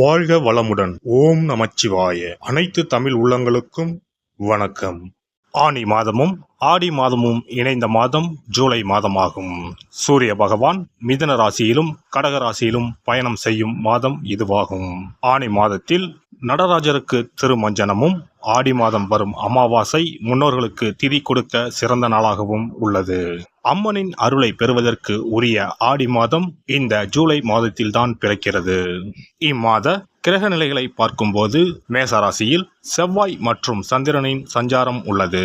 வாழ்க வளமுடன். ஓம் நமச்சிவாய. அனைத்து தமிழ் உள்ளங்களுக்கும் வணக்கம். ஆனி மாதமும் ஆடி மாதமும் இணைந்த மாதம் ஜூலை மாதமாகும். சூரிய பகவான் மிதுன ராசியிலும் கடக ராசியிலும் பயணம் செய்யும் மாதம் இதுவாகும். ஆனி மாதத்தில் நடராஜருக்கு திருமஞ்சனமும், ஆடி மாதம் வரும் அமாவாசை முன்னோர்களுக்கு திதி கொடுக்க சிறந்த நாளாகவும் உள்ளது. அம்மனின் அருளை பெறுவதற்கு உரிய ஆடி மாதம் இந்த ஜூலை மாதத்தில்தான் பிறக்கிறது. இம்மாத கிரக நிலைகளை பார்க்கும்போது மேசராசியில் செவ்வாய் மற்றும் சந்திரனின் சஞ்சாரம் உள்ளது.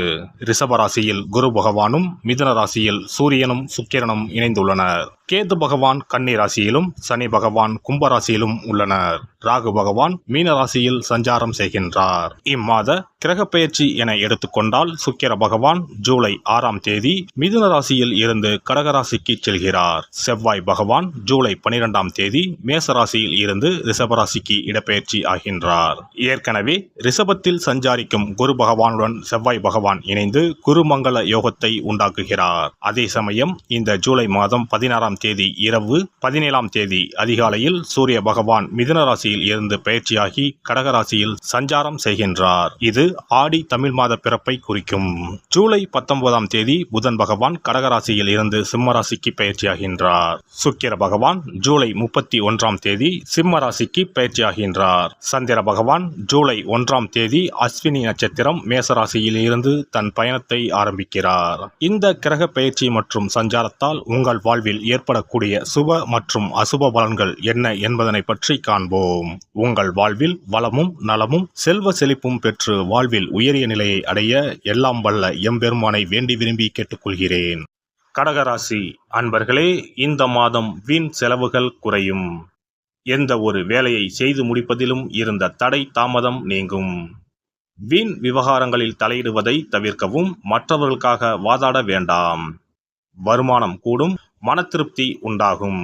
ரிஷபராசியில் குரு பகவானும், மிதுன ராசியில் சூரியனும் சுக்கிரனும் இணைந்துள்ளனர். கேது பகவான் கன்னி ராசியிலும், சனி பகவான் கும்பராசியிலும் உள்ளனர். ராகு பகவான் மீன ராசியில் சஞ்சாரம் செய்கின்றார். இம்மாத கிரக பெயர்ச்சி என எடுத்துக்கொண்டால் சுக்கிர பகவான் ஜூலை 6ஆம் தேதி மிதுன ராசியில் இருந்து கடகராசிக்கு செல்கிறார். செவ்வாய் பகவான் ஜூலை 12ஆம் தேதி மேசராசியில் இருந்து ரிஷபராசிக்கு இடப்பெயர்ச்சி ஆகின்றார். ஏற்கனவே ரிஷபத்தில் சஞ்சாரிக்கும் குரு பகவானுடன் செவ்வாய் பகவான் இணைந்து குருமங்கள யோகத்தை உண்டாக்குகிறார். அதே சமயம் இந்த ஜூலை மாதம் 16ஆம் தேதி இரவு 17ஆம் தேதி அதிகாலையில் சூரிய பகவான் மிதுன ராசியில் இருந்து பெயர்ச்சியாகி கடகராசியில் சஞ்சாரம் செய்கின்றார். இது ஆடி தமிழ் மாத பிறப்பை குறிக்கும். ஜூலை 19ஆம் தேதி புதன் பகவான் கடகராசியில் இருந்து சிம்ம ராசிக்கு பெயர்ச்சியாகின்றார். சுக்கிர பகவான் ஜூலை 31ஆம் தேதி சிம்ம ராசிக்கு பெயர்ச்சியாகின்றார். சந்திர பகவான் ஜூலை 1ஆம் தேதி அஸ்வினி நட்சத்திரம் மேசராசியில் இருந்து தன் பயணத்தை ஆரம்பிக்கிறார். இந்த கிரக பெயர்ச்சி மற்றும் சஞ்சாரத்தால் உங்கள் வாழ்வில் ஏற்படக்கூடிய சுப மற்றும் அசுப பலன்கள் என்ன என்பதனை பற்றி காண்போம். உங்கள் வாழ்வில் வளமும் நலமும் செல்வ செழிப்பும் பெற்று வாழ்வில் உயரிய நிலையை அடைய எல்லாம் வல்ல எம்பெருமானை வேண்டி விரும்பி கேட்டுக்கொள்கிறேன். கடகராசி அன்பர்களே, இந்த மாதம் வீண் செலவுகள் குறையும். எந்த ஒரு வேலையை செய்து முடிப்பதிலும் இருந்த தடை தாமதம் நீங்கும். வீண் விவகாரங்களில் தலையிடுவதை தவிர்க்கவும். மற்றவர்களுக்காக வாதாட வேண்டாம். வருமானம் கூடும், மன திருப்தி உண்டாகும்.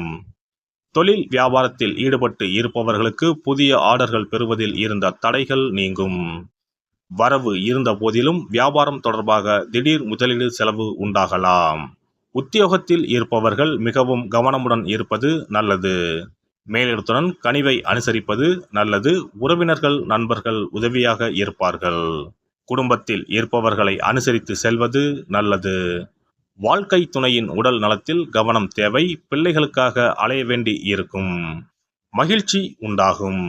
தொழில் வியாபாரத்தில் ஈடுபட்டு இருப்பவர்களுக்கு புதிய ஆர்டர்கள் பெறுவதில் இருந்த தடைகள் நீங்கும். வரவு இருந்த போதிலும் வியாபாரம் தொடர்பாக திடீர் முதலீடு செலவு உண்டாகலாம். உத்தியோகத்தில் இருப்பவர்கள் மிகவும் கவனமுடன் இருப்பது நல்லது. மேலிடத்துடன் கனிவை அனுசரிப்பது நல்லது. உறவினர்கள் நண்பர்கள் உதவியாக இருப்பார்கள். குடும்பத்தில் இருப்பவர்களை அனுசரித்து செல்வது நல்லது. வாழ்க்கை துணையின் உடல் நலத்தில் கவனம் தேவை. பிள்ளைகளுக்காக அலைய வேண்டி இருக்கும். மகிழ்ச்சி உண்டாகும்.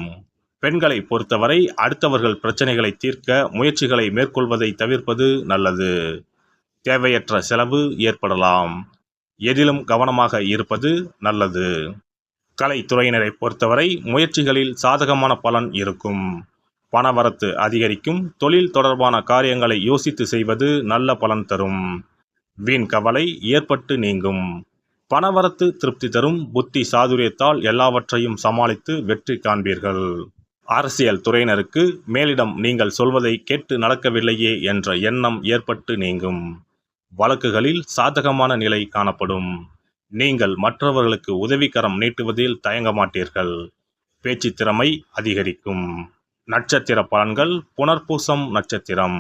பெண்களை பொறுத்தவரை அடுத்தவர்கள் பிரச்சனைகளை தீர்க்க முயற்சிகளை மேற்கொள்வதை தவிர்ப்பது நல்லது. தேவையற்ற செலவு ஏற்படலாம். எதிலும் கவனமாக இருப்பது நல்லது. கலைத்துறையினரை பொறுத்தவரை முயற்சிகளில் சாதகமான பலன் இருக்கும். பணவரத்து அதிகரிக்கும். தொழில் தொடர்பான காரியங்களை யோசித்து செய்வது நல்ல பலன் தரும். வீண் கவலை ஏற்பட்டு நீங்கும். பணவரத்து திருப்தி தரும். புத்தி சாதுரியத்தால் எல்லாவற்றையும் சமாளித்து வெற்றி காண்பீர்கள். அரசியல் துறையினருக்கு மேலிடம் நீங்கள் சொல்வதை கேட்டு நடக்கவில்லையே என்ற எண்ணம் ஏற்பட்டு நீங்கும். வழக்குகளில் சாதகமான நிலை காணப்படும். நீங்கள் மற்றவர்களுக்கு உதவிக்கரம் நீட்டுவதில் தயங்க மாட்டீர்கள். பேச்சு திறமை அதிகரிக்கும். நட்சத்திர பலன்கள். புனர்பூசம் நட்சத்திரம்.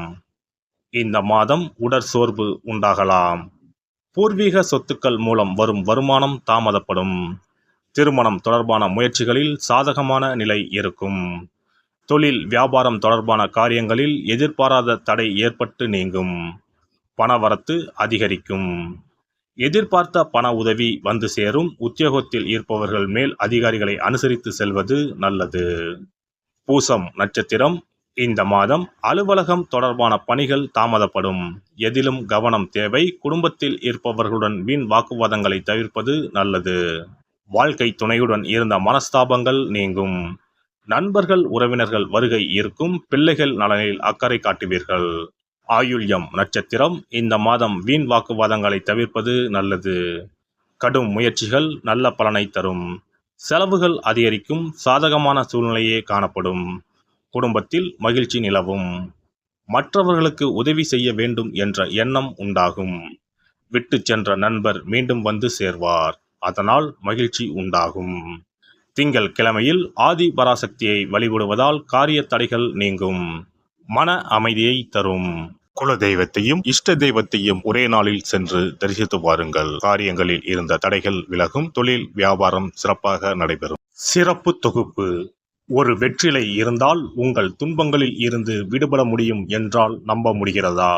இந்த மாதம் உடற்சோர்வு உண்டாகலாம். பூர்வீக சொத்துக்கள் மூலம் வரும் வருமானம் தாமதப்படும். திருமணம் தொடர்பான முயற்சிகளில் சாதகமான நிலை இருக்கும். தொழில் வியாபாரம் தொடர்பான காரியங்களில் எதிர்பாராத தடை ஏற்பட்டு நீங்கும். பணவரத்து அதிகரிக்கும். எதிர்பார்த்த பண உதவி வந்து சேரும். உத்தியோகத்தில் இருப்பவர்கள் மேல் அதிகாரிகளை அனுசரித்து செல்வது நல்லது. பூசம் நட்சத்திரம். இந்த மாதம் அலுவலகம் தொடர்பான பணிகள் தாமதப்படும். எதிலும் கவனம் தேவை. குடும்பத்தில் இருப்பவர்களுடன் வீண் வாக்குவாதங்களை தவிர்ப்பது நல்லது. வாழ்க்கை துணையுடன் இருந்த மனஸ்தாபங்கள் நீங்கும். நண்பர்கள் உறவினர்கள் வருகை இருக்கும். பிள்ளைகள் நலனில் அக்கறை காட்டுவீர்கள். ஆயுள்யம் நட்சத்திரம். இந்த மாதம் வீண் வாக்குவாதங்களை தவிர்ப்பது நல்லது. கடும் முயற்சிகள் நல்ல பலனை தரும். செலவுகள் அதிகரிக்கும். சாதகமான சூழ்நிலையே காணப்படும். குடும்பத்தில் மகிழ்ச்சி நிலவும். மற்றவர்களுக்கு உதவி செய்ய வேண்டும் என்ற எண்ணம் உண்டாகும். விட்டு சென்ற நண்பர் மீண்டும் வந்து சேர்வார். அதனால் மகிழ்ச்சி உண்டாகும். திங்கள் கிழமையில் ஆதி பராசக்தியை வழிபடுவதால் காரிய தடைகள் நீங்கும். மன அமைதியை தரும். குல தெய்வத்தையும் இஷ்ட தெய்வத்தையும் ஒரே நாளில் சென்று தரிசித்து வாருங்கள். காரியங்களில் இருந்த தடைகள் விலகும். தொழில் வியாபாரம் சிறப்பாக நடைபெறும். சிறப்பு தொகுப்பு. ஒரு வெற்றிலை இருந்தால் உங்கள் துன்பங்களில் இருந்து விடுபட முடியும் என்றால் நம்ப முடிகிறதா?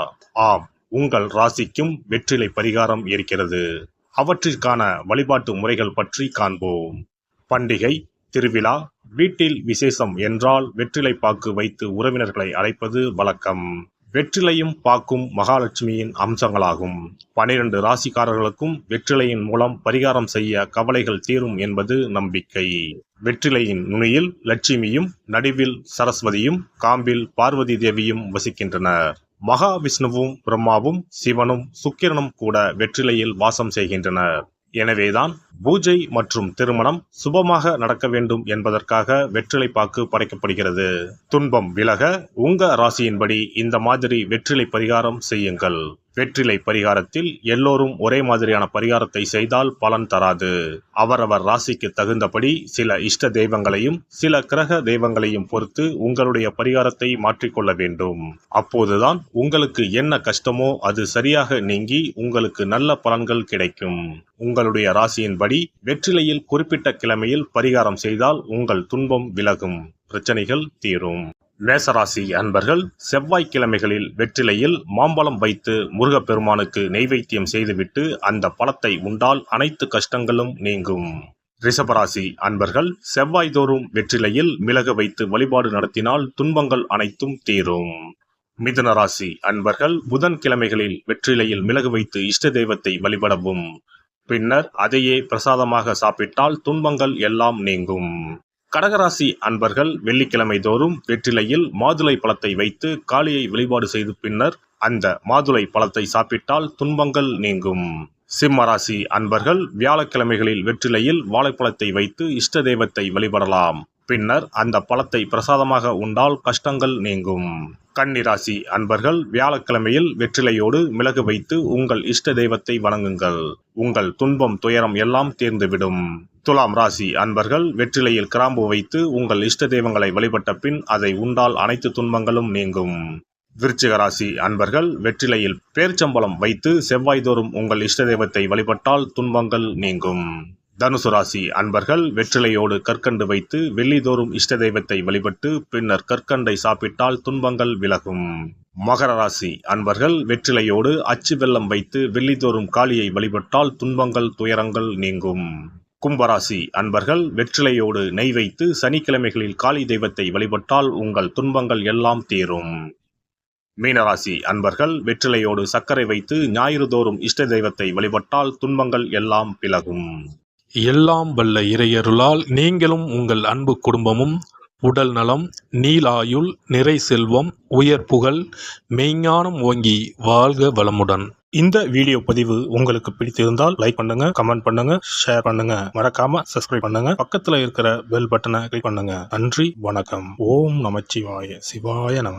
ஆம், உங்கள் ராசிக்கும் வெற்றிலை பரிகாரம் இருக்கிறது. அவற்றிற்கான வழிபாட்டு முறைகள் பற்றி காண்போம். பண்டிகை, திருவிழா, வீட்டில் விசேஷம் என்றால் வெற்றிலை பாக்கு வைத்து உறவினர்களை அழைப்பது வழக்கம். வெற்றிலையும் பாக்கும் மகாலட்சுமியின் அம்சங்களாகும். 12 ராசிக்காரர்களுக்கும் வெற்றிலையின் மூலம் பரிகாரம் செய்ய கவலைகள் தீரும் என்பது நம்பிக்கை. வெற்றிலையின் நுனியில் லட்சுமியும், நடுவில் சரஸ்வதியும், காம்பில் பார்வதி தேவியும் வசிக்கின்றனர். மகாவிஷ்ணுவும், பிரம்மாவும், சிவனும், சுக்கிரனும் கூட வெற்றிலையில் வாசம் செய்கின்றனர். எனவேதான் பூஜை மற்றும் திருமணம் சுபமாக நடக்க வேண்டும் என்பதற்காக வெற்றிலை பாக்கு படைக்கப்படுகிறது. துன்பம் விலக உங்க ராசியின்படி இந்த மாதிரி வெற்றிலை பரிகாரம் செய்யுங்கள். வெற்றிலை பரிகாரத்தில் எல்லோரும் ஒரே மாதிரியான பரிகாரத்தை செய்தால் பலன் தராது. அவரவர் ராசிக்கு தகுந்தபடி சில இஷ்ட தெய்வங்களையும் சில கிரக தெய்வங்களையும் பொறுத்து உங்களுடைய பரிகாரத்தை மாற்றிக்கொள்ள வேண்டும். அப்போதுதான் உங்களுக்கு என்ன கஷ்டமோ அது சரியாக நீங்கி உங்களுக்கு நல்ல பலன்கள் கிடைக்கும். உங்களுடைய ராசியின்படி வெற்றிலையில் குறிப்பிட்ட கிழமையில் பரிகாரம் செய்தால் உங்கள் துன்பம் விலகும், பிரச்சனைகள் தீரும். மேசராசி அன்பர்கள் செவ்வாய்க்கிழமைகளில் வெற்றிலையில் மாம்பழம் வைத்து முருகப்பெருமானுக்கு நெய்வேத்தியம் செய்துவிட்டு அந்த பழத்தை உண்டால் அனைத்து கஷ்டங்களும் நீங்கும். ரிஷபராசி அன்பர்கள் செவ்வாய்தோறும் வெற்றிலையில் மிளகு வைத்து வழிபாடு நடத்தினால் துன்பங்கள் அனைத்தும் தீரும். மிதுன ராசி அன்பர்கள் புதன்கிழமைகளில் வெற்றிலையில் மிளகு வைத்து இஷ்ட தெய்வத்தை வழிபடவும். பின்னர் அதையே பிரசாதமாக சாப்பிட்டால் துன்பங்கள் எல்லாம் நீங்கும். கடகராசி அன்பர்கள் வெள்ளிக்கிழமை தோறும் வெற்றிலையில் மாதுளை பழத்தை வைத்து காளியை வழிபாடு செய்து பின்னர் அந்த மாதுளை பழத்தை சாப்பிட்டால் துன்பங்கள் நீங்கும். சிம்மராசி அன்பர்கள் வியாழக்கிழமைகளில் வெற்றிலையில் வாழைப்பழத்தை வைத்து இஷ்ட தெய்வத்தை வழிபடலாம். பின்னர் அந்த பழத்தை பிரசாதமாக உண்டால் கஷ்டங்கள் நீங்கும். கன்னிராசி அன்பர்கள் வியாழக்கிழமையில் வெற்றிலையோடு மிளகு வைத்து உங்கள் இஷ்ட தெய்வத்தை வணங்குங்கள். உங்கள் துன்பம் துயரம் எல்லாம் தீர்ந்துவிடும். துலாம் ராசி அன்பர்கள் வெற்றிலையில் கிராம்பு வைத்து உங்கள் இஷ்ட தெய்வங்களை வழிபட்ட பின் அதை உண்டால் அனைத்து துன்பங்களும் நீங்கும். விருச்சிக ராசி அன்பர்கள் வெற்றிலையில் பேர்ச்சம்பழம் வைத்து செவ்வாய்தோறும் உங்கள் இஷ்ட தெய்வத்தை வழிபட்டால் துன்பங்கள் நீங்கும். தனுசு ராசி அன்பர்கள் வெற்றிலையோடு கற்கண்டு வைத்து வெள்ளிதோறும் இஷ்ட தெய்வத்தை வழிபட்டு பின்னர் கற்கண்டை சாப்பிட்டால் துன்பங்கள் விலகும். மகர ராசி அன்பர்கள் வெற்றிலையோடு அச்சு வெல்லம் வைத்து வெள்ளிதோறும் காளியை வழிபட்டால் துன்பங்கள் துயரங்கள் நீங்கும். கும்பராசி அன்பர்கள் வெற்றிலையோடு நெய் வைத்து சனிக்கிழமைகளில் காளி தெய்வத்தை வழிபட்டால் உங்கள் துன்பங்கள் எல்லாம் தீரும். மீனராசி அன்பர்கள் வெற்றிலையோடு சர்க்கரை வைத்து ஞாயிறு தோறும் இஷ்ட தெய்வத்தை வழிபட்டால் துன்பங்கள் எல்லாம் விலகும். எல்லாம் வல்ல இறையருளால் நீங்களும் உங்கள் அன்பு குடும்பமும் உடல் நலம், நீலாயுள், நிறை செல்வம், உயர் புகழ், மெய்ஞானம் ஓங்கி வாழ்க வளமுடன். இந்த வீடியோ பதிவு உங்களுக்கு பிடித்திருந்தால் லைக் பண்ணுங்க, கமெண்ட் பண்ணுங்க, ஷேர் பண்ணுங்க, மறக்காம சப்ஸ்கிரைப் பண்ணுங்க, பக்கத்துல இருக்கிற பெல் பட்டனை கிளிக் பண்ணுங்க. நன்றி, வணக்கம். ஓம் நமச்சிவாய, சிவாய நம.